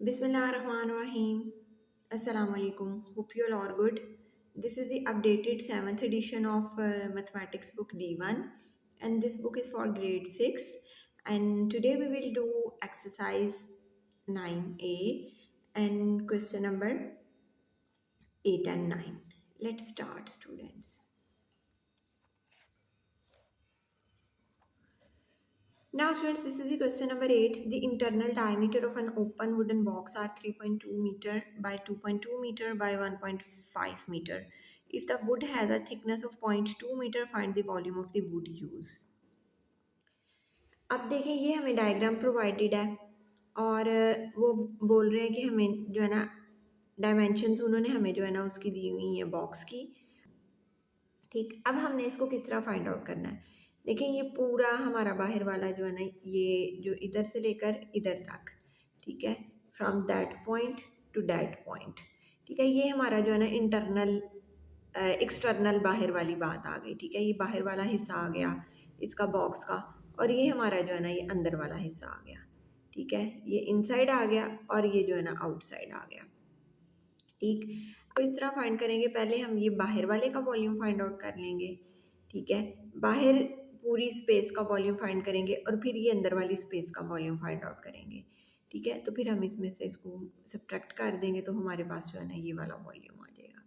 Bismillahirrahmanirrahim. Assalamu alaikum. Hope you all are good. This is the updated 7th edition of Mathematics book D1, and this book is for grade 6. And today we will do exercise 9a and question number 8 and 9. Let's start, students. Now, students, this is the question number 8. The internal diameter of an open wooden box are 3.2 meter by 2.2 meter by 1.5 meter. If the wood has a thickness of 0.2 meter, find the volume of the wood used. अब देखें, ये हमें diagram provided है और वो बोल रहे हैं कि हमें जो है ना डायमेंशंस उन्होंने हमें जो है ना उसकी दी हुई है बॉक्स की। ठीक, अब हमने इसको किस तरह फाइंड आउट करना है। देखें, ये पूरा हमारा बाहर वाला जो है ना, ये जो इधर से लेकर इधर तक, ठीक है, from that point two that point, ठीक है, ये हमारा जो है ना इंटरनल एक्सटर्नल बाहर वाली बात आ गई। ठीक है, ये बाहर वाला हिस्सा आ गया इसका बॉक्स का, और ये हमारा जो है ना ये अंदर वाला हिस्सा आ गया। ठीक है, ये इनसाइड आ गया और ये जो है ना आउटसाइड आ गया। ठीक, तो इस तरह फाइंड करेंगे। पहले हम ये बाहर वाले का वॉल्यूम फाइंड आउट कर लेंगे। ठीक है, बाहर पूरी स्पेस का वॉल्यूम फाइंड करेंगे और फिर ये अंदर वाली स्पेस का वॉल्यूम फाइंड आउट करेंगे। ठीक है, तो फिर हम इसमें से इसको सब्ट्रैक्ट कर देंगे तो हमारे पास जो है ना ये वाला वॉल्यूम आ जाएगा।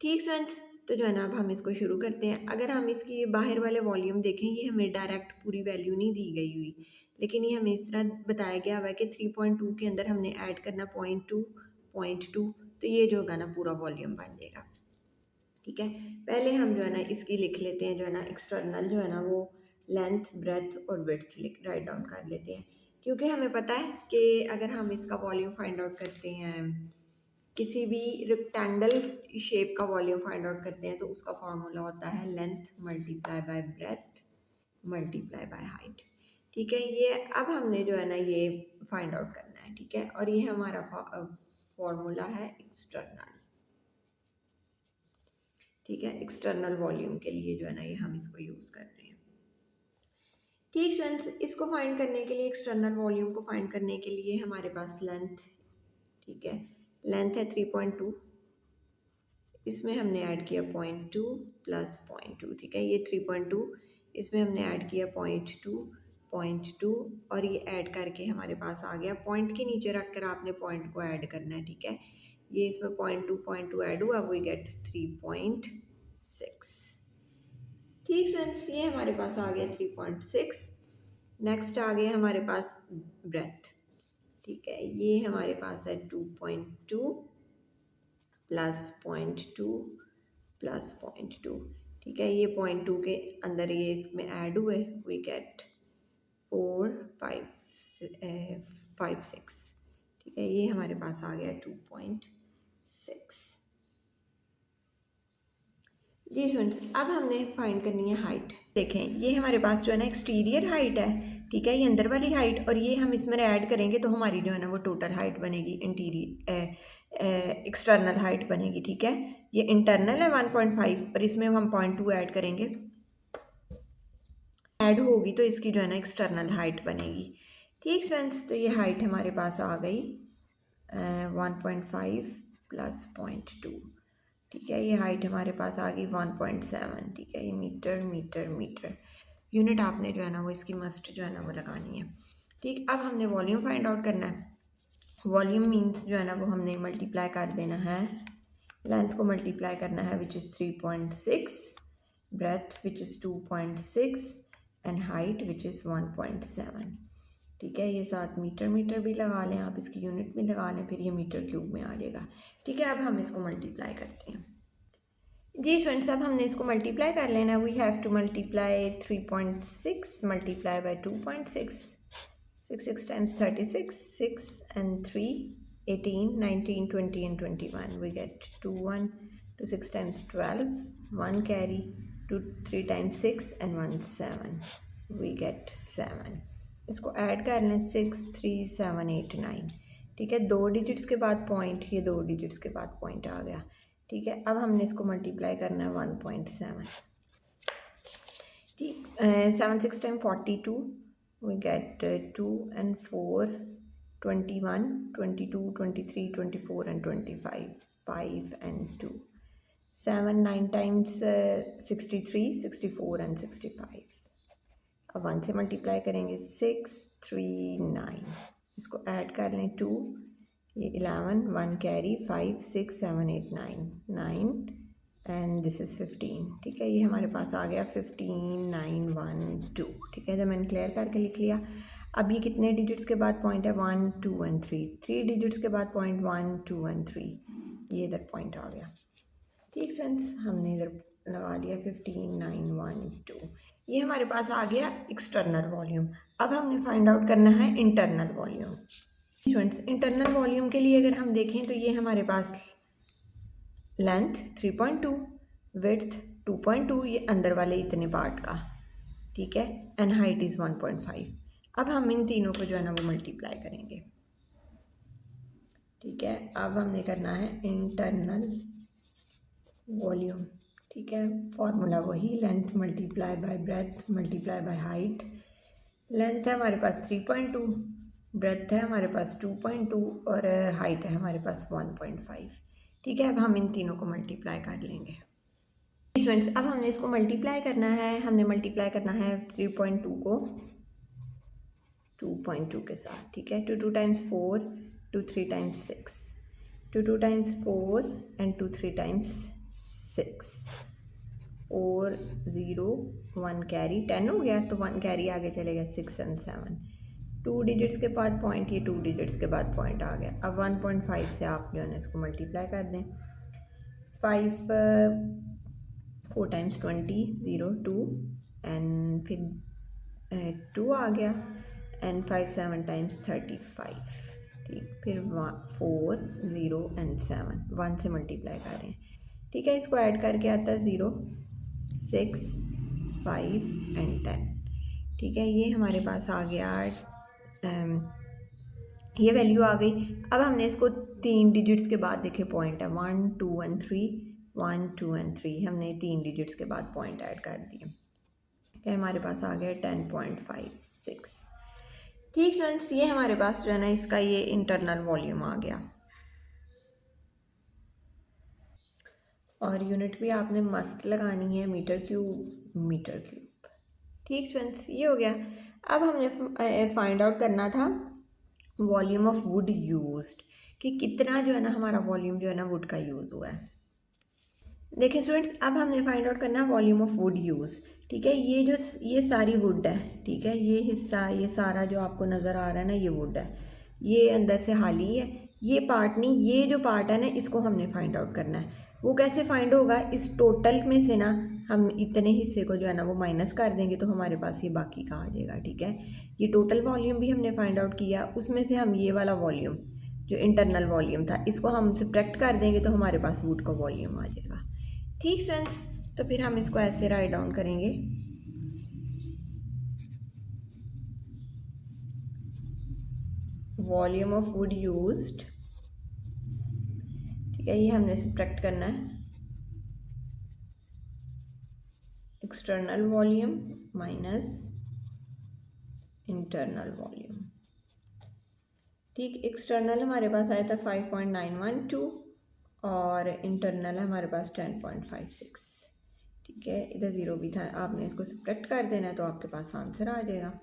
ठीक स्टूडेंट्स, तो जो है ना अब हम इसको शुरू करते हैं। अगर हम इसकी बाहर वाले वॉल्यूम देखें, ये हमें डायरेक्ट पूरी वैल्यू नहीं दी गई हुई, लेकिन ये हमें इस तरह बताया गया हुआ है कि 3.2 के अंदर हमने ऐड करना 0.2, तो ये जो होगा ना पूरा वॉल्यूम बन जाएगा। ठीक है, पहले हम जो है ना इसकी लिख लेते हैं, जो है ना एक्सटर्नल जो है ना वो लेंथ, ब्रेथ और विड्थ राइट डाउन कर लेते हैं, क्योंकि हमें पता है कि अगर हम इसका वॉल्यूम फाइंड आउट करते हैं, किसी भी रेक्टेंगल शेप का वॉल्यूम फाइंड आउट करते हैं, तो उसका फॉर्मूला होता है length multiply by breath multiply by height. ठीक है, ये अब हमने जो है ना ये फाइंड आउट करना है। ठीक है, और ये हमारा फॉर्मूला है एक्सटर्नल। ठीक है, एक्सटर्नल वॉल्यूम के लिए जो है ना ये हम इसको यूज़ कर रहे हैं। ठीक फ्रेंड्स, इसको फाइंड करने के लिए, एक्सटर्नल वॉल्यूम को फाइंड करने के लिए हमारे पास लेंथ, ठीक है, लेंथ है 3.2, इसमें हमने ऐड किया 0.2 प्लस 0.2। ठीक है, ये 3.2, इसमें हमने ऐड किया 0.2 और ये ऐड करके हमारे पास आ गया। पॉइंट के नीचे रख कर आपने पॉइंट को ऐड करना है। ठीक है, ये इसमें 0.2 ऐड हुआ, वी गेट 3.6। ठीक फ्रेंड्स, ये हमारे पास आ गया 3.6। नेक्स्ट आ गया हमारे पास ब्रेथ। ठीक है, ये हमारे पास है 2.2 प्लस 0.2 प्लस 0.2। ठीक है, ये 0.2 के अंदर ये इसमें ऐड हुए, वी गेट 4, 5, 6। ठीक है, ये हमारे पास आ गया 2.6। जी स्टूडेंट्स, अब हमने फाइंड करनी है हाइट। देखें, ये हमारे पास जो है ना एक्सटीरियर हाइट है। ठीक है, ये अंदर वाली हाइट, और ये हम इसमें ऐड करेंगे तो हमारी जो है ना वो टोटल हाइट बनेगी, इंटीरियर एक्सटर्नल हाइट बनेगी। ठीक है, ये इंटरनल है 1.5 और इसमें हम 0.2 ऐड करेंगे, ऐड होगी तो इसकी जो है ना एक्सटर्नल हाइट बनेगी। ठीक फ्रेंड्स, तो ये हाइट हमारे पास आ गई 1.5 प्लस 0.2। ठीक है, ये हाइट हमारे पास आ गई 1.7। ठीक है, ये मीटर मीटर मीटर यूनिट आपने जो है ना वो इसकी मस्ट जो है ना वो लगानी है। ठीक, अब हमने वॉल्यूम फाइंड आउट करना है। वॉल्यूम मीन्स जो है ना वो हमने मल्टीप्लाई कर देना है, लेंथ को मल्टीप्लाई करना है which is 3.6, breadth which is 2.6 and height which is 1.7। ठीक है, ये साथ मीटर मीटर भी लगा लें आप, इसकी यूनिट भी लगा लें, फिर ये मीटर क्यूब में आ जाएगा। ठीक है, अब हम इसको मल्टीप्लाई करते हैं। जी फ्रेंड्स, अब हमने इसको मल्टीप्लाई कर लेना है। We have to multiply 3.6 multiply by 2.6, 6 times 36, 6 and 3 18, 19, 20 and 21, we get 21, 2 6 times 12, 1 carry, 2 3 times 6 and 1 7, we get 7। इसको ऐड कर लें, 6 3 7 8 9। ठीक है, 2 डिजिट्स के बाद पॉइंट, ये 2 डिजिट्स के बाद पॉइंट आ गया। ठीक है, अब हमने इसको मल्टीप्लाई करना है 1.7। ठीक, 7 6 time 42, we get 2 and 4 21, 22, 23, 24 and 25, 5 and 2, 7, 9 times 63, 64 and 65. अब 1 से मल्टीप्लाई करेंगे 6, 3, 9, इसको ऐड कर लें 2, ये 11, 1 कैरी, 5, 6, 7, 8, 9 एंड दिस इज़ 15। ठीक है, ये हमारे पास आ गया 15, 9, 1, 2। ठीक है, तो मैंने क्लियर करके लिख लिया। अब ये कितने डिजिट्स के बाद पॉइंट है? 1, 2 एंड 3। 3 डिजिट्स के बाद पॉइंट 1, 2 एंड 3, ये इधर पॉइंट आ गया। ठीक फ्रेंड्स, हमने इधर लगा लिया 15, 9, 1, 2। ये हमारे पास आ गया एक्सटर्नल वॉल्यूम। अब हमने फाइंड आउट करना है internal volume. Students, internal volume के लिए अगर हम देखें तो ये हमारे पास लेंथ 3.2, विड्थ 2.2, ये अंदर वाले इतने पार्ट का, ठीक है, एंड हाइट इज़ 1.5। अब हम इन तीनों को जो है ना वो मल्टीप्लाई करेंगे। ठीक है, अब हमने करना है इंटरनल वॉल्यूम। ठीक है, फॉर्मूला वही, length multiply by breath multiply by height. Length है हमारे पास 3.2, ब्रेथ है हमारे पास 2.2 और हाइट है हमारे पास 1.5। ठीक है, अब हम इन तीनों को मल्टीप्लाई कर लेंगे। स्टूडेंट्स, अब हमने इसको मल्टीप्लाई करना है। हमने मल्टीप्लाई करना है 3.2 को 2.2 के साथ। ठीक है, 2 times 4, 2 3 times 6, 2 times 4 and 2 3 times 6, 4 0 1 carry 10 हो गया, तो 1 कैरी आगे चलेगा 6 एंड 7। 2 डिजिट्स के बाद पॉइंट, ये 2 डिजिट्स के बाद पॉइंट आ गया। अब 1.5 से आप जो है ना इसको मल्टीप्लाई कर दें। 5 4 टाइम्स 20, 0 2 एंड फिर 2 आ गया एंड 5 7 टाइम्स 35। ठीक, फिर 4 0 एंड 7, 1 से मल्टीप्लाई कर रहे हैं। ठीक है, इसको ऐड करके आता है 0 6 5 एंड 10। ठीक है, ये हमारे पास आ गया, ये वैल्यू आ गई। अब हमने इसको 3 डिजिट्स के बाद देखे पॉइंट है 1 2 एंड 3, 1 2 एंड 3, हमने 3 डिजिट्स के बाद पॉइंट ऐड कर दिए। क्या हमारे पास आ गया 10.56। ठीक फ्रेंड्स, ये हमारे पास जो है ना इसका ये इंटरनल वॉल्यूम आ गया। और यूनिट भी आपने मस्त लगानी है, मीटर क्यूब मीटर क्यूब। ठीक फ्रेंड्स, ये हो गया। अब हमने फाइंड आउट करना था वॉल्यूम ऑफ वुड यूज्ड, कि कितना जो है ना हमारा वॉल्यूम जो है ना वुड का यूज़ हुआ है। देखिए स्टूडेंट्स, अब हमने फाइंड आउट करना है वॉल्यूम ऑफ वुड यूज़। ठीक है, ये सारी वुड है। ठीक है, ये हिस्सा, ये सारा जो आपको नज़र आ रहा है ना, ये वुड है, ये अंदर से खाली है, ये पार्ट नहीं, ये जो पार्ट है ना इसको हमने फाइंड आउट करना है। वो कैसे फाइंड होगा? इस टोटल में से ना हम इतने हिस्से को जो है ना वो माइनस कर देंगे तो हमारे पास ये बाकी का आ जाएगा। ठीक है, ये टोटल वॉल्यूम भी हमने फाइंड आउट किया, उसमें से हम ये वाला वॉल्यूम जो इंटरनल वॉल्यूम था इसको हम सब्ट्रैक्ट कर देंगे तो हमारे पास वुड का वॉल्यूम आ जाएगा। ठीक फ्रेंड्स, तो फिर हम इसको ऐसे राइट डाउन करेंगे। वॉल्यूम ऑफ वुड यूज्ड, ठीक है, ये हमने सब्ट्रैक्ट करना है external volume minus internal volume. ठीक, एक्सटर्नल हमारे पास आया था 5.912 और इंटरनल हमारे पास 10.56। ठीक है, इधर 0 भी था, आपने इसको सब्ट्रैक्ट कर देना है तो आपके पास आंसर आ जाएगा।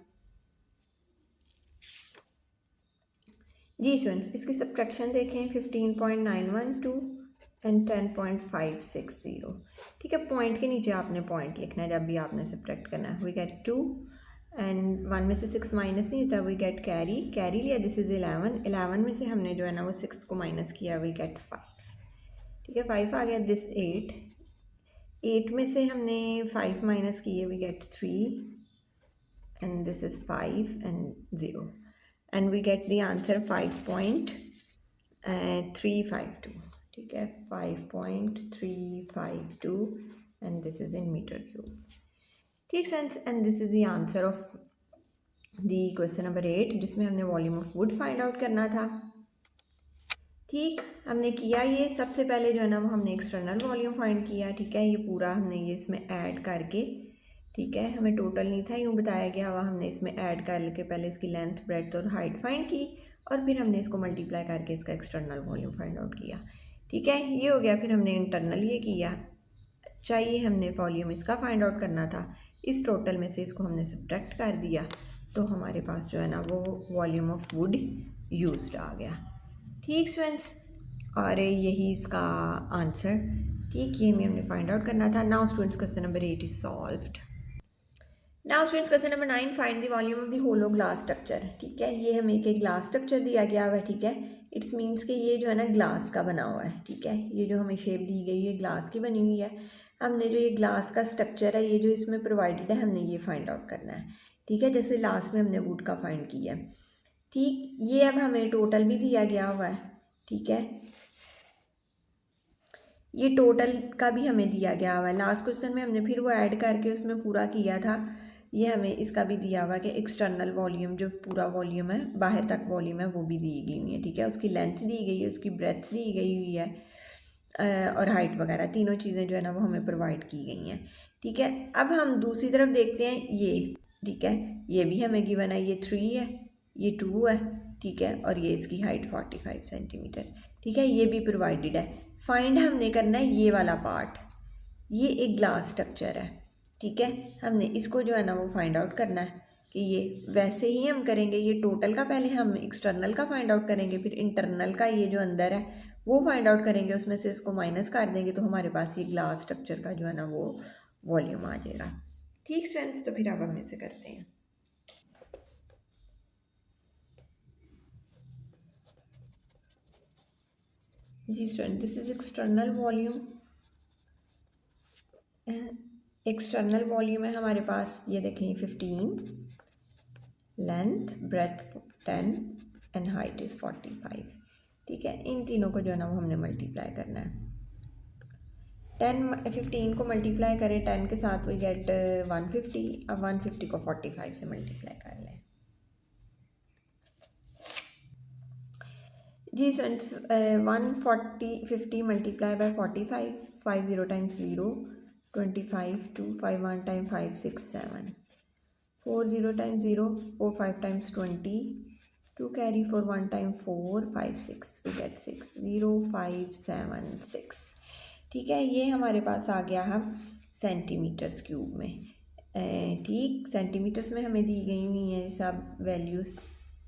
जी स्टूडेंट्स, इसकी सब्ट्रैक्शन देखें 15.912 एंड 10.560। ठीक है, पॉइंट के नीचे आपने पॉइंट लिखना है जब भी आपने सब्ट्रैक्ट करना है। वी गेट 2 एंड 1 में से 6 माइनस नहीं होता, वी गेट कैरी, कैरी लिया, दिस इज़ 11, 11 में से हमने जो है ना वो 6 को माइनस किया, वी गेट 5। ठीक है, 5 आ गया, दिस 8, 8 में से हमने 5 माइनस किए, we get 3 and this is 5 and 0 and we get the answer 5.352। ठीक है, 5.352 and this is in metre cube. ठीक friends, and this is the answer of the question number 8 जिसमें हमने volume of wood find out करना था। ठीक, हमने किया ये, सबसे पहले जो है ना वो हमने एक्सटर्नल वॉल्यूम फाइंड किया। ठीक है, ये पूरा हमने ये इसमें ऐड करके, ठीक है, हमें टोटल नहीं था यूँ बताया गया हुआ, हमने इसमें ऐड करके पहले इसकी लेंथ ब्रेड्थ और हाइट फाइंड की, और फिर हमने इसको मल्टीप्लाई करके इसका एक्सटर्नल वॉल्यूम फाइंड आउट किया। ठीक है, ये हो गया। फिर हमने इंटरनल ये किया। चाहिए हमने वॉल्यूम इसका फाइंड आउट करना था, इस टोटल में से इसको हमने सब्ट्रैक्ट कर दिया, तो हमारे पास जो है ना वो वॉल्यूम ऑफ वुड यूज्ड आ गया। ठीक स्टूडेंट्स, और यही इसका आंसर। ठीक, ये हमने फाइंड आउट करना था। Now students question number 8 is solved. Now students question number 9, find the volume of the hollow glass structure. ठीक है, ये हमें एक ग्लास स्ट्रक्चर दिया गया हुआ है। ठीक है, इट्स मीन्स कि ये जो है ना ग्लास का बना हुआ है। ठीक है, ये जो हमें शेप दी गई है ग्लास की बनी हुई है। हमने जो ये ग्लास का स्ट्रक्चर है, ये जो इसमें प्रोवाइडेड है, हमने ये फाइंड आउट करना है। ठीक है, जैसे लास्ट में हमने वुड का फाइंड किया है। ठीक, ये अब हमें टोटल भी दिया गया हुआ है। ठीक है, ये टोटल का भी हमें दिया गया हुआ है। लास्ट क्वेश्चन में हमने फिर वो ऐड करके उसमें पूरा किया था। ये हमें इसका भी दिया हुआ है कि एक्सटर्नल वॉल्यूम, जो पूरा वॉल्यूम है, बाहर तक वॉल्यूम है, वो भी दी गई हुई है। ठीक है, उसकी लेंथ दी गई है, उसकी ब्रेथ दी गई हुई है, और हाइट वगैरह तीनों चीज़ें जो है ना वो हमें प्रोवाइड की गई हैं। ठीक है, अब हम दूसरी तरफ देखते हैं ये। ठीक है, ये भी हमें गिवन है, ये 3 है, ये 2 है। ठीक है, और ये इसकी हाइट 45 सेंटीमीटर। ठीक है, ये भी प्रोवाइडेड है। फाइंड हमने करना है ये वाला पार्ट, ये एक ग्लास स्ट्रक्चर है। ठीक है, हमने इसको जो है ना वो फाइंड आउट करना है कि ये वैसे ही हम करेंगे। ये टोटल का पहले हम एक्सटर्नल का फाइंड आउट करेंगे, फिर इंटरनल का ये जो अंदर है वो फाइंड आउट करेंगे, उसमें से इसको माइनस कर देंगे, तो हमारे पास ये ग्लास स्ट्रक्चर का जो है ना वो वॉल्यूम आ जाएगा। ठीक स्टूडेंट्स, तो फिर अब हम इसे करते हैं। जी student, this is external volume. External volume है हमारे पास, ये देखें 15, length breadth 10 and height is 45। ठीक है, इन तीनों को जो है ना वो हमने मल्टीप्लाई करना है। 15 को मल्टीप्लाई करें 10 के साथ, वी गेट 150। अब 150 को 45 से मल्टीप्लाई कर लें। जी students, 150 multiply by 45, 50 times 0, 25, 2 5 1 time 5 6 7, 4 0 times 0, 4 5 times 20, 2 carry for 1 time 4 5 6, we get 6 0 5 7 6। ठीक है, ये हमारे पास आ गया है सेंटीमीटर्स क्यूब में। ठीक, सेंटीमीटर्स में हमें दी गई हुई हैं सब वैल्यूज़,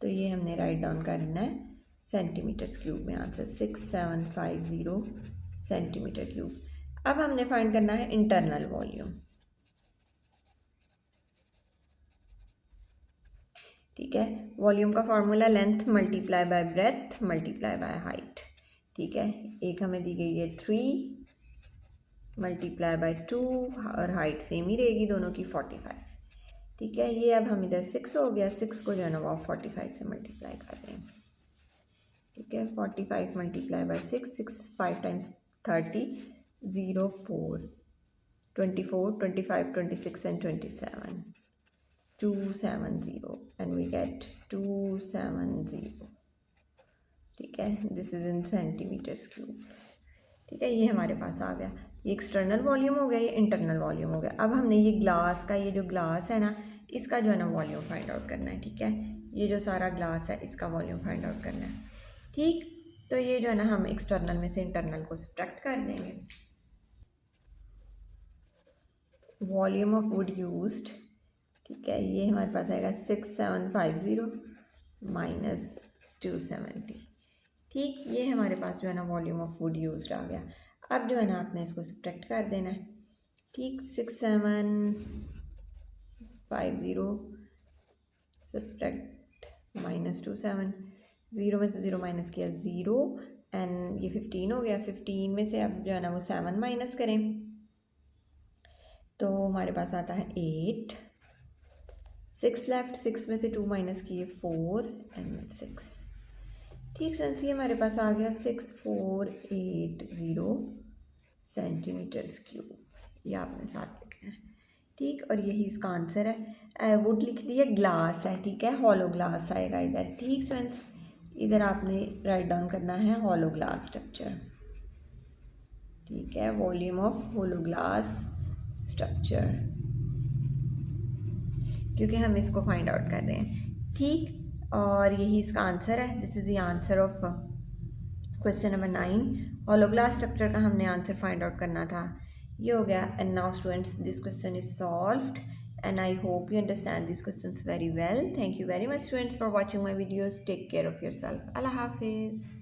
तो ये हमने राइट डाउन करना है सेंटीमीटर्स क्यूब में। Answer 6750 centimetre cube. अब हमने फाइंड करना है इंटरनल वॉल्यूम। ठीक है, वॉल्यूम का formula length multiply by breath multiply by height. ठीक है, एक हमें दी गई है 3 मल्टीप्लाई बाय 2, और हाइट सेम ही रहेगी दोनों की 45। ठीक है, ये अब हम इधर 6 हो गया, 6 को जो है ना वो 45 से मल्टीप्लाई कर रहे हैं। ठीक है, 45 multiply by 6, 6 5 times 30, 0 4 24 25 26 and 27, 270 and we get 270। ठीक है, this is in centimetres cube. ठीक है, ये हमारे पास आ गया। ये एक्सटर्नल वॉल्यूम हो गया, ये इंटरनल वॉल्यूम हो गया। अब हमने ये ग्लास का, ये जो ग्लास है ना, इसका जो है ना वॉल्यूम फाइंड आउट करना है। ठीक है, ये जो सारा ग्लास है इसका वॉल्यूम फाइंड आउट करना है। ठीक, तो ये जो है ना हम एक्सटर्नल में से इंटरनल को सब्ट्रैक्ट कर देंगे। वॉल्यूम ऑफ वुड यूज्ड, ठीक है, ये हमारे पास आएगा 6750 माइनस 270। ठीक, ये हमारे पास जो है ना वॉल्यूम ऑफ वुड यूज्ड आ गया। अब जो है ना आपने इसको सब्ट्रैक्ट कर देना है। ठीक, 6750 सब्ट्रैक्ट माइनस 27, 0 में से 0 माइनस किया 0, एंड ये 15 हो गया। 15 में से अब जो है ना वो 7 माइनस करें, तो हमारे पास आता है 8। 6 लेफ्ट, 6 में से 2 माइनस किए 4 एंड 6। ठीक फ्रेंड्स, ये हमारे पास आ गया 6480 सेंटीमीटर्स क्यूब। ये आपने साथ लिखना है। ठीक, और यही इसका आंसर है। वुड लिख दिया, ग्लास है। ठीक है, हॉलो ग्लास आएगा इधर। ठीक फ्रेंड्स, इधर आपने राइट डाउन करना है हॉलो ग्लास स्ट्रक्चर। ठीक है, volume of hollow glass structure, क्योंकि हम इसको फाइंड आउट कर रहे हैं। ठीक, और यही इसका आंसर है। This is the answer of question number 9। Hollow glass structure का हमने आंसर फाइंड आउट करना था। ये हो गया। And now students, this question is solved and I hope you understand these questions very well. Thank you very much students for watching my videos. Take care of yourself. Allah Hafiz.